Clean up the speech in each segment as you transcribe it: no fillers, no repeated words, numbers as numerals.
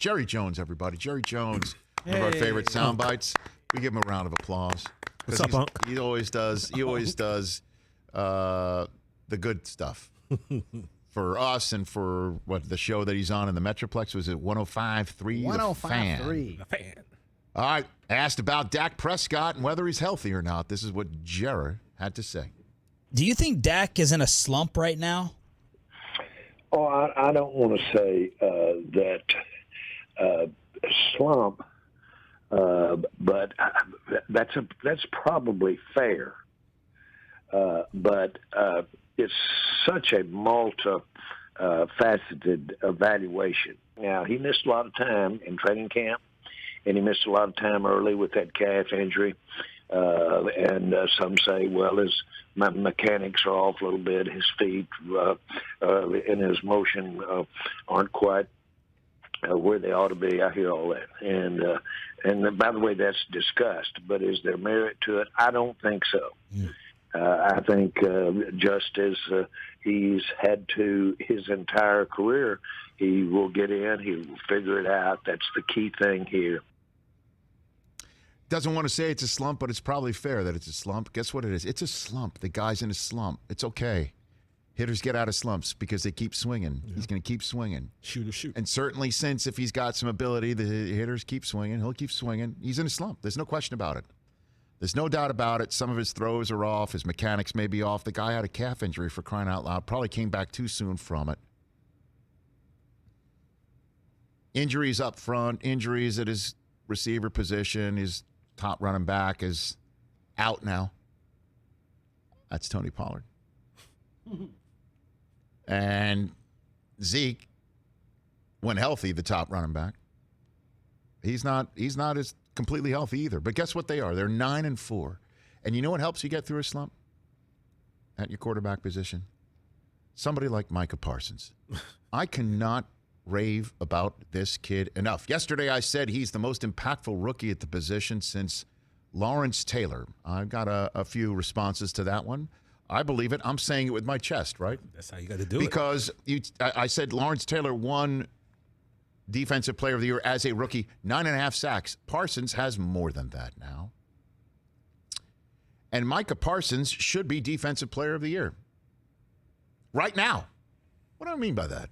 Jerry Jones, everybody. Jerry Jones, one of our favorite sound bites. We give him a round of applause. What's up, Unc? He always does. He always does the good stuff for us and for the show that he's on in the Metroplex. Was it 105.3? 105.3. The fan. All right. Asked about Dak Prescott and whether he's healthy or not. This is what Jared had to say. Do you think Dak is in a slump right now? Oh, I don't want to say that slump, but that's probably fair. But it's such a multi-faceted evaluation. Now, he missed a lot of time in training camp, and he missed a lot of time early with that calf injury. And some say, well, his mechanics are off a little bit. His feet and his motion aren't quite where they ought to be. I hear all that. And by the way, that's discussed. But is there merit to it? I don't think so. I think just as he's had to his entire career, he will get in. He will figure it out. That's the key thing here. Doesn't want to say it's a slump, but it's probably fair that it's a slump. Guess what it is? It's a slump. The guy's in a slump. It's okay. Hitters get out of slumps because they keep swinging. Yeah. He's going to keep swinging. Shoot. And certainly since if he's got some ability, the hitters keep swinging. He'll keep swinging. He's in a slump. There's no question about it. There's no doubt about it. Some of his throws are off. His mechanics may be off. The guy had a calf injury, for crying out loud. Probably came back too soon from it. Injuries up front. Injuries at his receiver position. His top running back is out now. That's Tony Pollard. And Zeke, when healthy, the top running back, he's not as completely healthy either. But guess what they are? They're 9-4. And you know what helps you get through a slump at your quarterback position? Somebody like Micah Parsons. I cannot rave about this kid enough. Yesterday I said he's the most impactful rookie at the position since Lawrence Taylor. I've got a few responses to that one. I believe it. I'm saying it with my chest, right? That's how you got to do because I said Lawrence Taylor won Defensive Player of the Year as a rookie, 9.5 sacks. Parsons has more than that now. And Micah Parsons should be Defensive Player of the Year. Right now. What do I mean by that?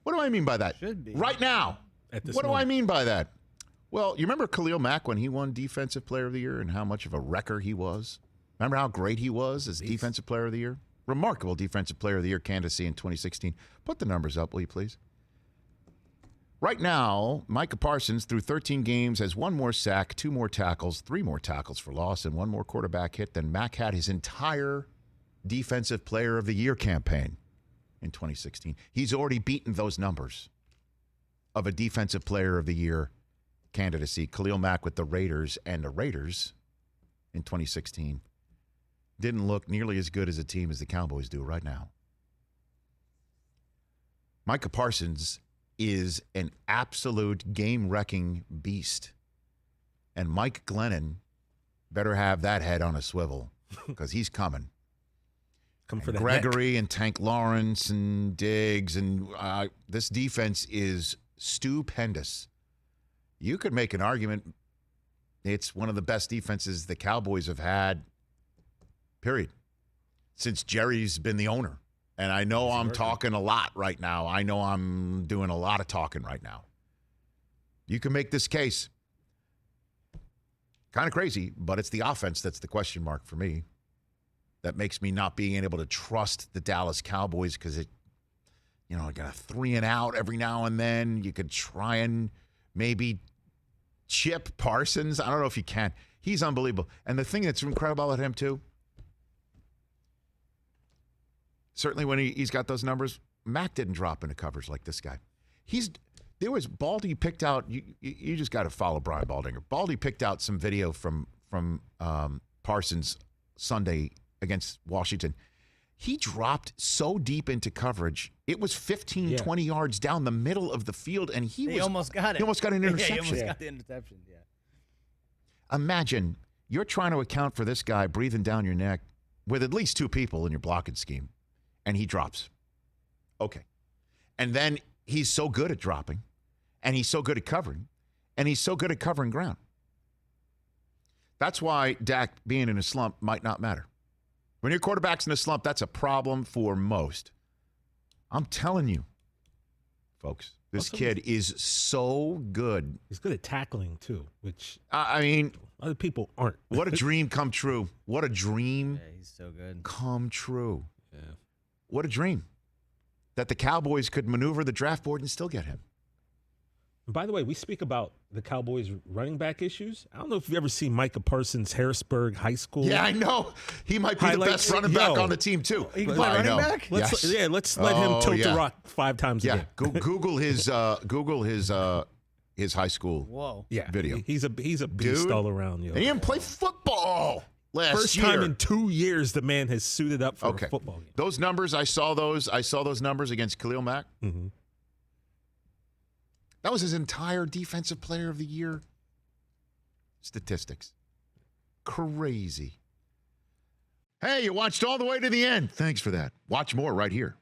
What do I mean by that? Should be. Right now. What do I mean by that? Well, you remember Khalil Mack when he won Defensive Player of the Year and how much of a wrecker he was? Remember how great he was as Defensive Player of the Year? Remarkable Defensive Player of the Year candidacy in 2016. Put the numbers up, will you please? Right now, Micah Parsons, through 13 games, has 1 more sack, 2 more tackles, 3 more tackles for loss, and 1 more quarterback hit than Mack had his entire Defensive Player of the Year campaign in 2016. He's already beaten those numbers of a Defensive Player of the Year candidacy. Khalil Mack with the Raiders, and the Raiders in 2016 didn't look nearly as good as a team as the Cowboys do right now. Micah Parsons is an absolute game-wrecking beast. And Mike Glennon better have that head on a swivel because he's coming. Come for that Gregory neck. and Tank Lawrence and Diggs. And this defense is stupendous. You could make an argument it's one of the best defenses the Cowboys have had, period, since Jerry's been the owner. And I know I'm talking a lot right now. I know I'm doing a lot of talking right now. You can make this case. Kind of crazy, but it's the offense that's the question mark for me. That makes me not being able to trust the Dallas Cowboys because I got a 3 and out every now and then. You could try and maybe chip Parsons. I don't know if you can. He's unbelievable. And the thing that's incredible about him, too, certainly when he's got those numbers, Mac didn't drop into coverage like this guy. There was Baldy picked out, you just got to follow Brian Baldinger. Baldy picked out some video from Parsons Sunday against Washington. He dropped so deep into coverage, it was 15, 20 yards down the middle of the field, and he almost got it. He almost got an interception. Yeah, he almost got the interception, yeah. Imagine you're trying to account for this guy breathing down your neck with at least 2 people in your blocking scheme, and he drops. Okay. And then he's so good at dropping. And he's so good at covering. And he's so good at covering ground. That's why Dak being in a slump might not matter. When your quarterback's in a slump, that's a problem for most. I'm telling you, folks, this kid is so good. He's good at tackling, too, which I mean, other people aren't. What a dream come true. What a dream Yeah, he's so good. come true. Yeah. What a dream that the Cowboys could maneuver the draft board and still get him. And by the way, we speak about the Cowboys running back issues. I don't know if you've ever seen Micah Parsons' Harrisburg High School. Yeah, I know. He might be the best running back on the team, too. He can play running back? Let's let him tilt the rock 5 times a game. Google his high school video. He's a beast all around. Yo. And he didn't play football last year. First time in 2 years the man has suited up for a football game. Those numbers, I saw those numbers against Khalil Mack. Mm-hmm. That was his entire defensive player of the year statistics. Crazy. Hey, you watched all the way to the end. Thanks for that. Watch more right here